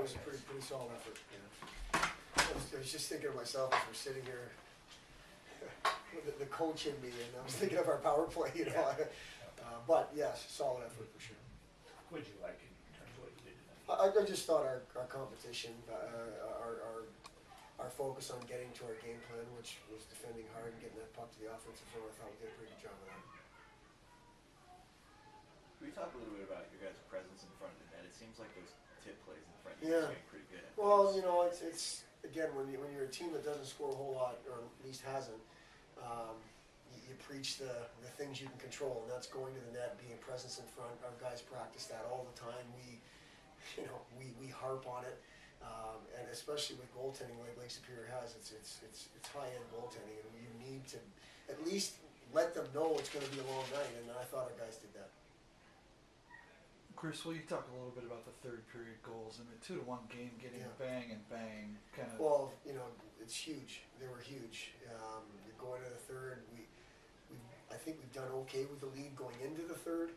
it was a pretty solid effort. Yeah. I was just thinking of myself as we're sitting here, the coach in me, and I was thinking of our power play, you know. But yes, solid effort for sure. What did you like in terms of what you did tonight? I just thought our competition, our focus on getting to our game plan, which was defending hard and getting that puck to the offensive zone, I thought we did a pretty good job of that. Can we talk a little bit about your guys' presence in front of the net? It seems like those tip plays in front of Yeah. you are pretty good. Well, you know, it's again when you're a team that doesn't score a whole lot, or at least hasn't, you preach the things you can control, and that's going to the net, being presence in front. Our guys practice that all the time. We harp on it, and especially with goaltending like Lake Superior has, it's high-end goaltending, and you need to at least let them know it's going to be a long night, and I thought our guys did that. Chris, will you talk a little bit about the third period goals? I mean, 2-1 game, getting bang and bang, kind of. Well, you know, it's huge. They were huge. You're going to the third. I think we've done okay with the lead going into the third.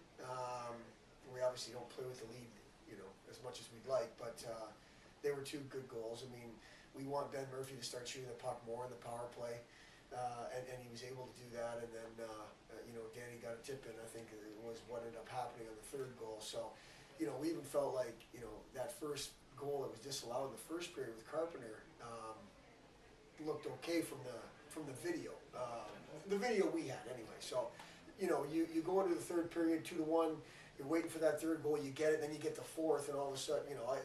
We obviously don't play with the lead, you know, as much as we'd like, but they were two good goals. I mean, we want Ben Murphy to start shooting the puck more in the power play, and he was able to do that. And then, you know, Danny got a tip in. I think it was what ended up happening on the third goal. So, you know, we even felt like, you know, that first goal that was disallowed in the first period with Carpenter looked okay from the video. The video we had anyway. So, you know, you go into the third period 2-1. You're waiting for that third goal. You get it, then you get the fourth, and all of a sudden, you know,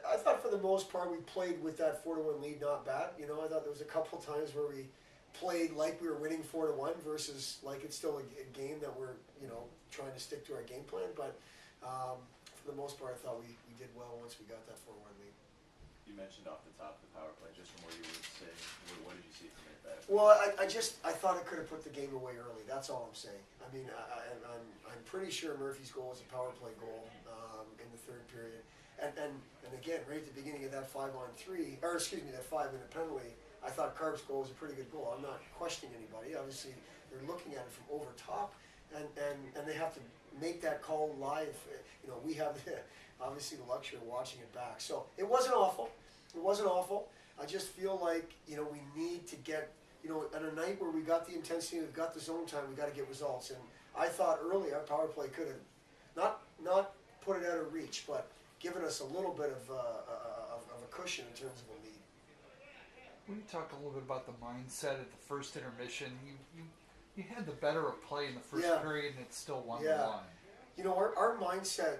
I thought for the most part we played with that 4-1 lead not bad. You know, I thought there was a couple times where we played like we were winning 4-1 versus like it's still a game that we're, you know, trying to stick to our game plan. But for the most part, I thought we did well once we got that 4-1 lead. You mentioned off the top the power play, just from what you were saying. What did you see from it? Well, I thought it could have put the game away early. That's all I'm saying. I mean, I'm pretty sure Murphy's goal was a power play goal in the third period. And again, right at the beginning of that 5-on-3, or excuse me, that 5-minute penalty, I thought Carp's goal was a pretty good goal. I'm not questioning anybody. Obviously, they're looking at it from over top, and they have to make that call live. You know, we have obviously the luxury of watching it back. So it wasn't awful. It wasn't awful. I just feel like, you know, we need to get, you know, on a night where we got the intensity, we've got the zone time, we got to get results. And I thought early our power play could have not put it out of reach, but given us a little bit of a cushion in terms of a lead. When you talk a little bit about the mindset at the first intermission, you had the better of play in the first period, and it's still 1-1. You know, our mindset,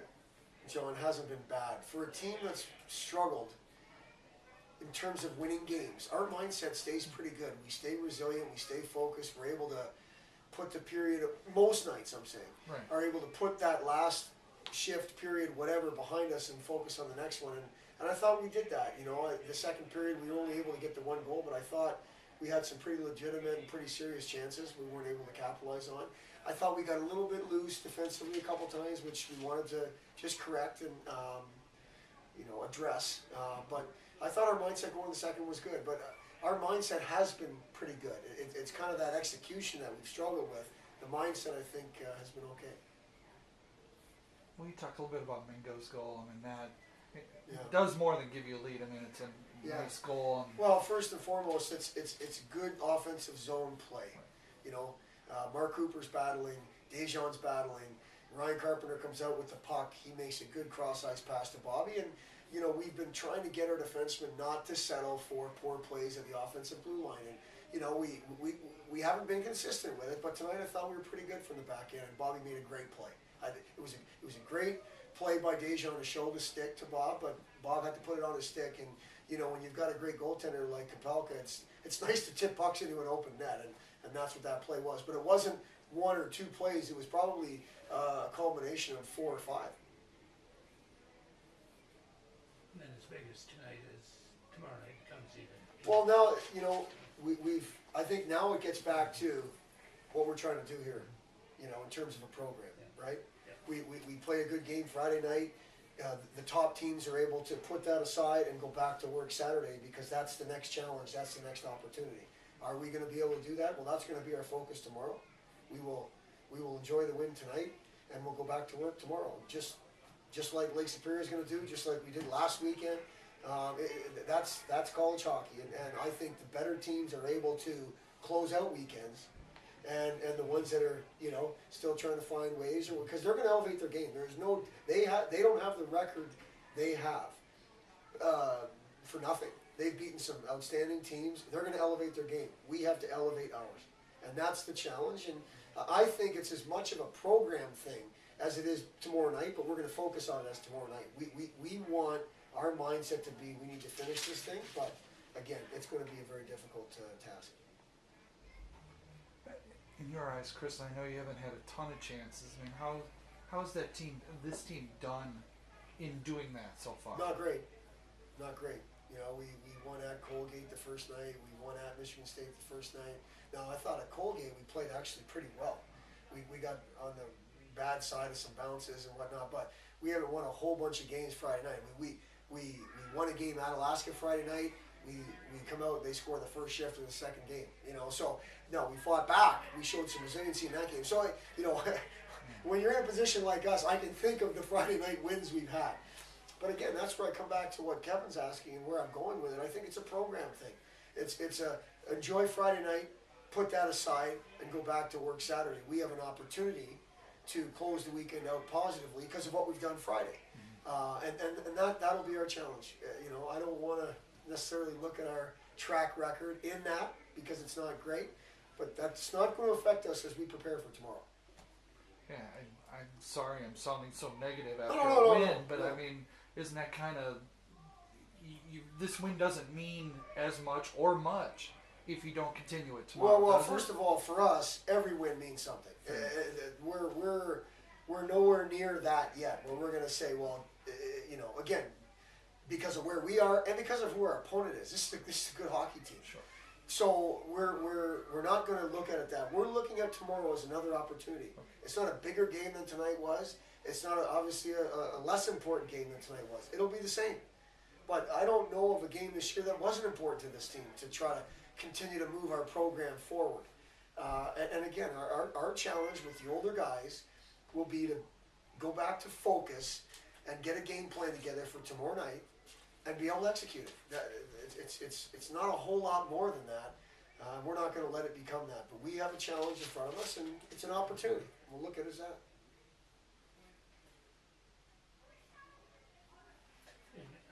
John, hasn't been bad. For a team that's struggled in terms of winning games, our mindset stays pretty good. We stay resilient, we stay focused, we're able to put the period, most nights I'm saying, are able to put that last shift period, whatever, behind us and focus on the next one. And I thought we did that. You know, the second period we were only able to get the one goal, but I thought we had some pretty legitimate and pretty serious chances we weren't able to capitalize on. I thought we got a little bit loose defensively a couple times, which we wanted to just correct and, you know, address. But I thought our mindset going the second was good, but our mindset has been pretty good. It's kind of that execution that we've struggled with. The mindset, I think, has been okay. Well, you talk a little bit about Mingo's goal. I mean, that it does more than give you a lead. I mean, it's a nice goal. Well, first and foremost, it's good offensive zone play. You know, Mark Cooper's battling, Dajon's battling. Ryan Carpenter comes out with the puck. He makes a good cross-ice pass to Bobby, and you know, we've been trying to get our defensemen not to settle for poor plays at the offensive blue line. And, you know, we haven't been consistent with it, but tonight I thought we were pretty good from the back end, and Bobby made a great play. It was a great play by Dajon to show the stick to Bob, but Bob had to put it on his stick. And, you know, when you've got a great goaltender like Kapalka, it's nice to tip pucks into an open net, and that's what that play was. But it wasn't one or two plays. It was probably a culmination of 4 or 5. And then as big as tonight is tomorrow night becomes even. Well, now, you know, I think now it gets back to what we're trying to do here, you know, in terms of a program, right? Yeah. We play a good game Friday night. The top teams are able to put that aside and go back to work Saturday because that's the next challenge, that's the next opportunity. Are we going to be able to do that? Well, that's going to be our focus tomorrow. We will enjoy the win tonight, and we'll go back to work tomorrow. Just just like Lake Superior is going to do, just like we did last weekend. That's college hockey, and I think the better teams are able to close out weekends, and the ones that are still trying to find ways, or because they're going to elevate their game. They don't have the record they have for nothing. They've beaten some outstanding teams. They're going to elevate their game. We have to elevate ours, and that's the challenge. And I think it's as much of a program thing as it is tomorrow night, but we're going to focus on it as tomorrow night. We want our mindset to be, we need to finish this thing, but again, it's going to be a very difficult task. In your eyes, Chris, I know you haven't had a ton of chances. I mean, how's this team done in doing that so far? Not great. We won at Colgate the first night. We won at Michigan State the first night. Now, I thought at Colgate we played actually pretty well. We got on the bad side of some bounces and whatnot, but we haven't won a whole bunch of games Friday night. We won a game at Alaska Friday night. We come out, they score the first shift of the second game. So no, we fought back. We showed some resiliency in that game. So when you're in a position like us, I can think of the Friday night wins we've had. But again, that's where I come back to what Kevin's asking and where I'm going with it. I think it's a program thing. It's enjoy Friday night, put that aside, and go back to work Saturday. We have an opportunity to close the weekend out positively because of what we've done Friday. And that'll be our challenge. I don't want to necessarily look at our track record in that because it's not great, but that's not going to affect us as we prepare for tomorrow. Yeah, I'm sorry I'm sounding so negative after No, a win, but no. I mean, isn't that kind of this win doesn't mean as much or much if you don't continue it tomorrow? Well, first of all, for us, every win means something. We're nowhere near that yet, where we're going to say, well, again, because of where we are and because of who our opponent is. This is a good hockey team. Sure. So we're not going to look at it that. We're looking at tomorrow as another opportunity. Okay. It's not a bigger game than tonight was. It's not obviously a less important game than tonight was. It'll be the same. But I don't know of a game this year that wasn't important to this team to try to continue to move our program forward. And again, our challenge with the older guys will be to go back to focus and get a game plan together for tomorrow night and be able to execute it. It's not a whole lot more than that. We're not going to let it become that. But we have a challenge in front of us, and it's an opportunity. We'll look at it as that.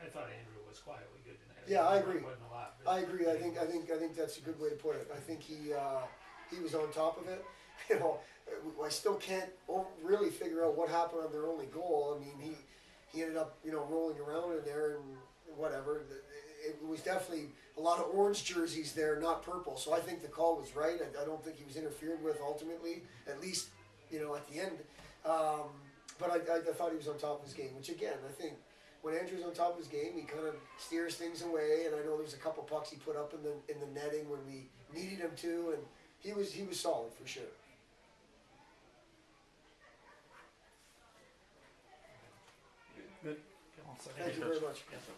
I thought Andrew was quietly good tonight. Yeah, I agree. Wasn't a lot, but I agree. I think that's a good way to put it. I think he was on top of it. I still can't really figure out what happened on their only goal. I mean, he ended up rolling around in there and whatever. It was definitely a lot of orange jerseys there, not purple. So I think the call was right. I don't think he was interfered with ultimately, at least at the end. But I thought he was on top of his game, which again, I think when Andrew's on top of his game, he kind of steers things away. And I know there's a couple pucks he put up in the netting when we needed him to, and he was solid for sure. Good. I'll say. Thank you very much. Yes, sir.